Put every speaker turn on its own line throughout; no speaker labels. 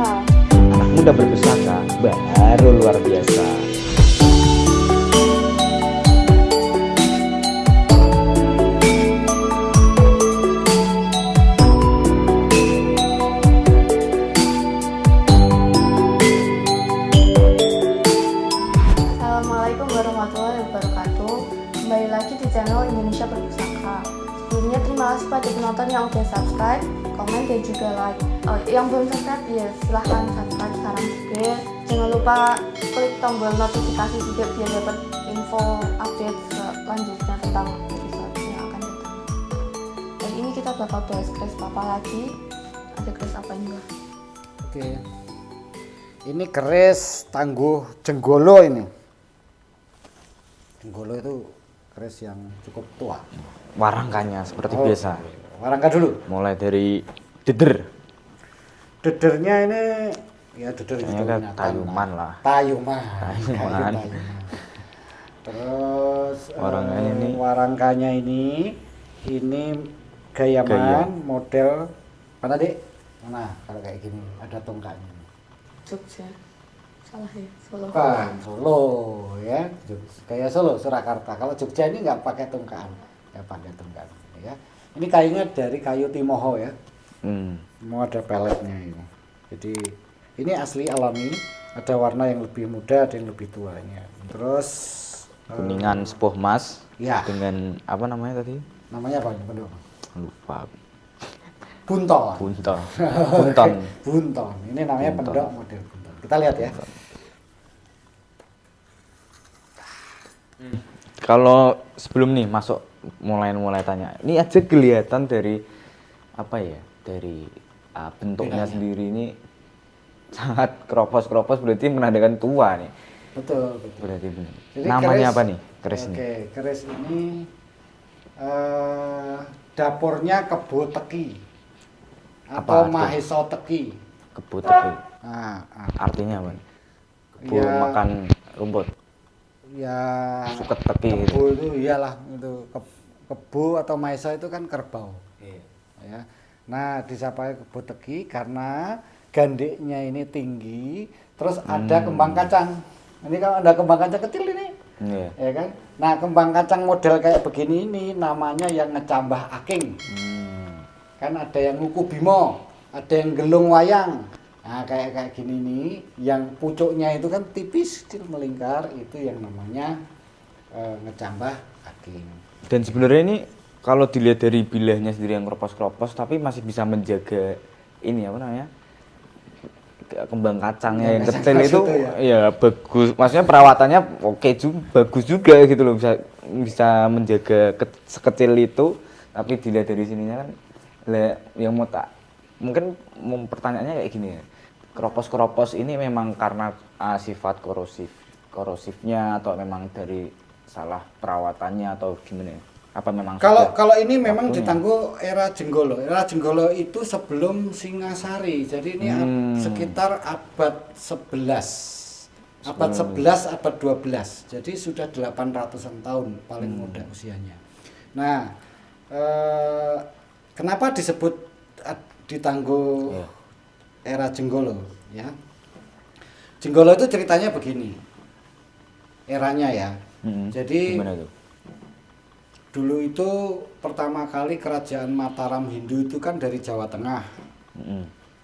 Berpustaka.
Anak muda berpustaka baru luar biasa.
Assalamualaikum warahmatullahi wabarakatuh. Kembali lagi di channel Indonesia Berpustaka. Sebelumnya terima kasih pada penonton yang udah subscribe, komen dan juga like. Yang belum subscribe ya silahkan subscribe sekarang juga. Jangan lupa klik tombol notifikasi juga biar dapat info update selanjutnya tentang episode yang akan datang. Dan ini kita bakal bahas keris apa lagi? Ada keris apa ini, Mbak?
Oke. Ini keris tangguh Jenggolo ini. Jenggolo itu keris yang cukup tua.
Warangkanya seperti biasa.
Warangka dulu.
Mulai dari deder.
Dedernya ini ya deder itu
Ini kan
binatang
tayuman lah.
Tayuman.
Tayuman.
Terus
Warangkanya
ini gayaman model mana Dek? Mana kalau kayak gini ada tongkatnya.
Jogja. Salah ya, Solo.
Bukan, Solo ya. Kayak Solo, Surakarta. Kalau Jogja ini nggak pakai tongkaan. Ya pakai tongkaan ya. Ini kayunya dari kayu Timoho ya. Mau ada peletnya ini. Jadi ini asli alami, ada warna yang lebih muda, ada yang lebih tuanya. Terus
kuningan sepuh mas.
ya.
Dengan apa namanya tadi?
Namanya apa ini, Pendok?
Lupa.
Bunton.
Bunton. Bunton.
Bunton. Ini namanya
Bunton.
pendok model bunton. Kita lihat ya.
Kalau sebelum nih masuk mulai tanya, ini aja kelihatan dari apa ya, dari bentuknya
Bedanya.
sendiri ini sangat kropos berarti menandakan tua nih.
Betul.
Berarti benar.
Jadi
Namanya
keris-
apa nih keris ini?
Oke, keris ini dapurnya Kebo Teki atau
Apa arti?
Maheso Teki.
Kebut tapi
Nah,
artinya apa? Kebun
Ya.
makan rumput.
ya
Suket teki gitu.
Kebo itu iyalah itu kebo atau Maheso itu kan kerbau. Ya. Nah, disapai Kebo Teki karena gandeknya ini tinggi, terus ada kembang kacang. Ini kalau ada kembang kacang kecil ini,
Iya.
ya kan? Nah, kembang kacang model kayak begini ini namanya yang ngecambah aking. Kan ada yang nguku bimo, ada yang gelung wayang. Nah, kayak gini nih, yang pucuknya itu kan tipis, kecil melingkar, itu yang namanya ngecambah aking.
Dan sebenarnya ini kalau dilihat dari bilahnya sendiri yang kropos tapi masih bisa menjaga ini apa namanya? Kembang kacangnya yang
Kacang
kecil
keras
itu
itu
ya bagus. Maksudnya perawatannya oke juga, bagus juga gitu loh, bisa menjaga sekecil itu. Tapi dilihat dari sininya kan yang mungkin pertanyaannya kayak gini ya. Kropos ini memang karena sifat korosifnya atau memang dari salah perawatannya atau gimana ya? Apa memang
Kalau ini memang
waktunya?
ditangguh era Jenggolo. Era Jenggolo itu sebelum Singasari. Jadi ini sekitar abad 11. Abad 11, abad 12. Jadi sudah 800-an tahun paling muda usianya. Nah, kenapa disebut ditangguh era Jenggolo ya? Jenggolo itu ceritanya begini. Eranya ya. Jadi
Gimana tuh?
dulu itu pertama kali kerajaan Mataram Hindu itu kan dari Jawa Tengah.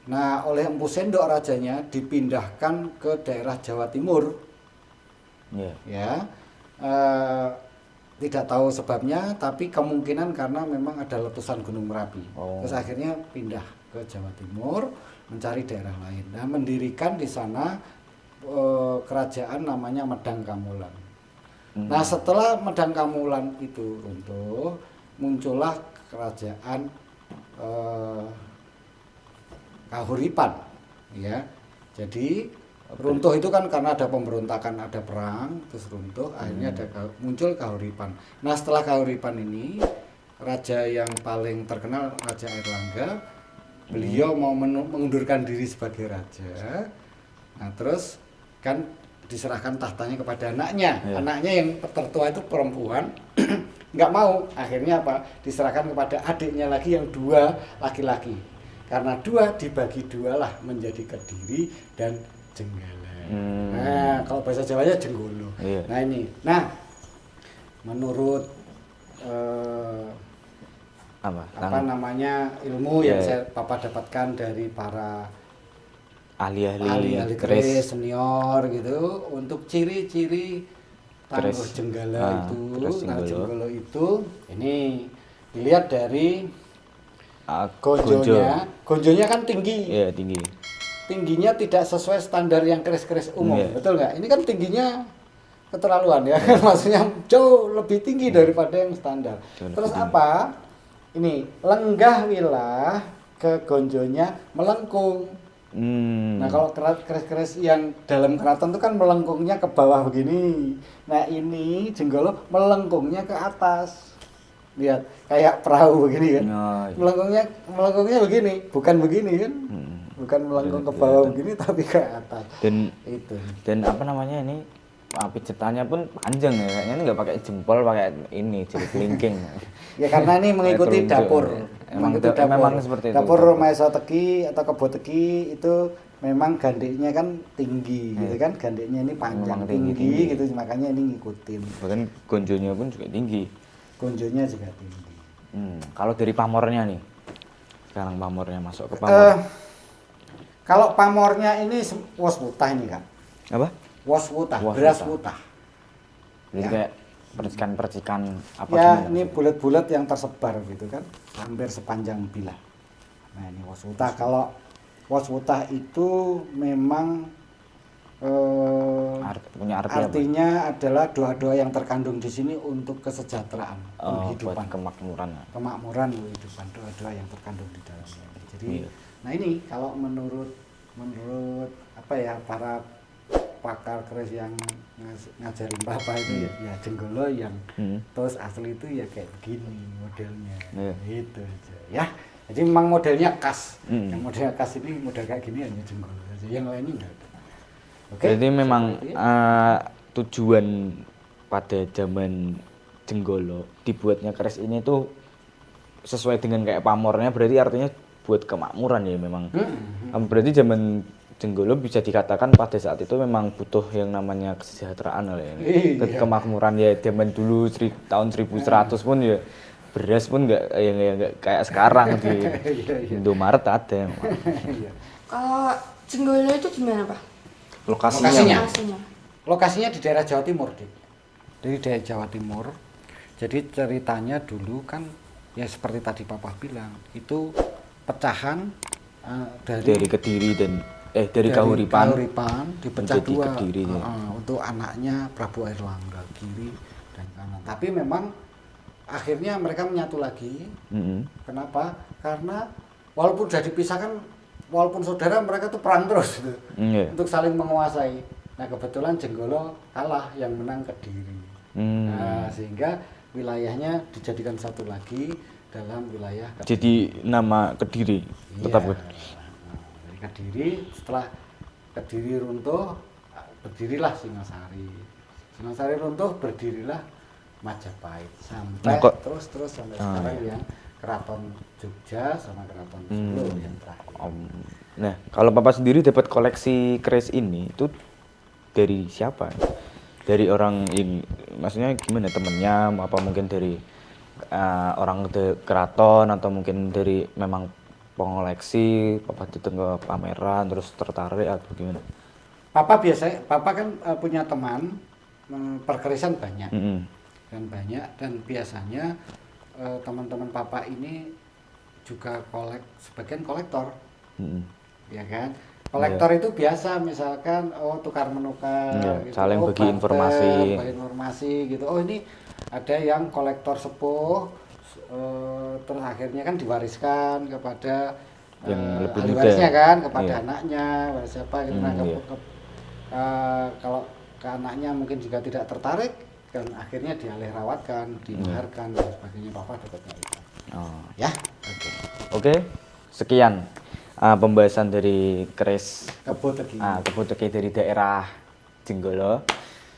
Nah, oleh Empu Sendok rajanya dipindahkan ke daerah Jawa Timur.
Iya.
Ya, tidak tahu sebabnya, tapi kemungkinan karena memang ada letusan Gunung Merapi. Terus akhirnya pindah ke Jawa Timur mencari daerah lain. Nah, mendirikan di sana kerajaan namanya Medang Kamulan. Nah, setelah Medang Kamulan itu runtuh, muncullah kerajaan Kahuripan, ya. Jadi runtuh itu kan karena ada pemberontakan, ada perang, terus runtuh, akhirnya muncul Kahuripan. Nah, setelah Kahuripan ini, raja yang paling terkenal Raja Airlangga, beliau mau mengundurkan diri sebagai raja. Nah, terus kan diserahkan tahtanya kepada anaknya. Anaknya yang tertua itu perempuan, nggak mau. Akhirnya apa? Diserahkan kepada adiknya lagi yang dua laki-laki. karena 2 dibagi 2 lah menjadi Kediri dan Jenggala. Nah, kalau bahasa Jawanya Jenggolo.
Iya.
Nah ini, menurut apa namanya ilmu yang Papa dapatkan dari para ahli keris senior gitu, untuk ciri-ciri tangguh Jenggala Jenggolo itu ini dilihat dari gonjonya kan tinggi.
Iya, tinggi.
Tingginya tidak sesuai standar yang keris-keris umum, betul nggak? Ini kan tingginya keterlaluan ya, maksudnya jauh lebih tinggi daripada yang standar. Terus apa? Ini lenggah wilah ke gonjonya melengkung. Nah kalau keris-keris yang dalam keraton itu kan melengkungnya ke bawah begini. Nah ini Jenggolo melengkungnya ke atas. Lihat kayak perahu begini kan. Melengkungnya begini, bukan begini kan. Bukan melengkung ke bawah begini tapi ke atas.
Dan apa namanya ini? Pijetannya pun panjang ya, kayaknya ini nggak pakai jempol, pakai ini jari kelingking.
Ya karena ini mengikuti dapur.
Memang seperti itu.
Dapur Maesa Teki atau Kebo Teki itu memang gandeknya kan tinggi, gitu kan? Gandeknya ini panjang, tinggi gitu, makanya ini ngikutin.
Bahkan gonjonya pun juga tinggi.
Gonjonya juga tinggi.
Kalau dari pamornya nih, sekarang pamornya masuk ke pamor.
Kalau pamornya ini wos putah ini kan?
Apa?
Wos putah, beras putah.
Jadi kayak percikan-percikan apa
ya
gimana?
Ini bulat-bulat yang tersebar gitu kan, hampir sepanjang bilah. Nah ini wos putah. Kalau wos putah itu memang
punya
artinya adalah doa-doa yang terkandung di sini untuk kesejahteraan kehidupan,
kemakmuran
kehidupan, doa-doa yang terkandung di dalamnya. Jadi nah ini kalau menurut apa ya, para pakar keris yang ngajarin Papa itu ya Jenggolo yang terus asli itu ya kayak begini modelnya, gitu aja ya. Jadi memang modelnya khas. Yang modelnya khas ini model kayak gini hanya Jenggolo aja, yang lainnya enggak ada. Oke.
Jadi memang tujuan pada zaman Jenggolo dibuatnya keris ini tuh sesuai dengan kayak pamornya, berarti artinya buat kemakmuran ya memang. Berarti zaman Jenggolo bisa dikatakan pada saat itu memang butuh yang namanya kesejahteraan ya. Kemakmuran ya zaman dulu tahun 1100 pun ya beras pun nggak kayak sekarang di Indomaret ada.
Kalau Jenggolo itu gimana Pak?
Lokasinya di daerah Jawa Timur, Dik. Dari daerah Jawa Timur. Jadi ceritanya dulu kan ya seperti tadi Papa bilang, itu pecahan dari Kediri dan dari Kahuripan dipecah dua untuk anaknya Prabu Airlangga, kiri dan kanan. Tapi memang akhirnya mereka menyatu lagi. Kenapa? Karena walaupun sudah dipisahkan, walaupun saudara, mereka tuh perang terus gitu, untuk saling menguasai. Nah kebetulan Jenggolo kalah, yang menang Kediri. Nah, sehingga wilayahnya dijadikan satu lagi dalam wilayah Kediri.
Jadi nama Kediri tetap
dari Kediri, setelah Kediri runtuh, berdirilah Singasari. Singasari runtuh, berdirilah Majapahit. Sampai terus sampai sekarang yang Keraton Jogja sama Keraton Solo yang terakhir.
Nah, kalau Papa sendiri dapat koleksi keris ini itu dari siapa? Dari orang yang, maksudnya gimana, temennya, apa mungkin dari orang keraton, atau mungkin dari memang pengoleksi, Papa datang ke pameran terus tertarik atau gimana?
Papa kan punya teman perkerisan banyak. Dan biasanya teman-teman Papa ini juga sebagian kolektor. Ya kan? Kolektor itu biasa, misalkan tukar menukar gitu.
Saling bagi
informasi gitu. Oh ini ada yang kolektor sepuh, terus akhirnya kan diwariskan kepada
yang lebih
ahli
muda,
warisnya kan, kepada anaknya, waris siapa gitu. Kalau ke anaknya mungkin juga tidak tertarik, dan akhirnya dialih rawatkan, dimaharkan dan sebagainya. Papa dapatnya itu. Ya,
Oke. Sekian pembahasan dari keris Kebo Teki dari daerah Jenggolo.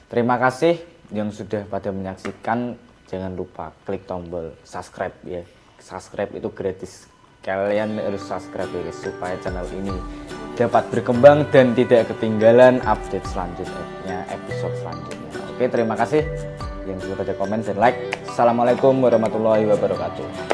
Terima kasih yang sudah pada menyaksikan. Jangan lupa klik tombol subscribe ya. Subscribe itu gratis. kalian harus subscribe ya guys, supaya channel ini dapat berkembang dan tidak ketinggalan update selanjutnya, episode selanjutnya. Oke, terima kasih yang sudah komen dan like. Assalamualaikum warahmatullahi wabarakatuh.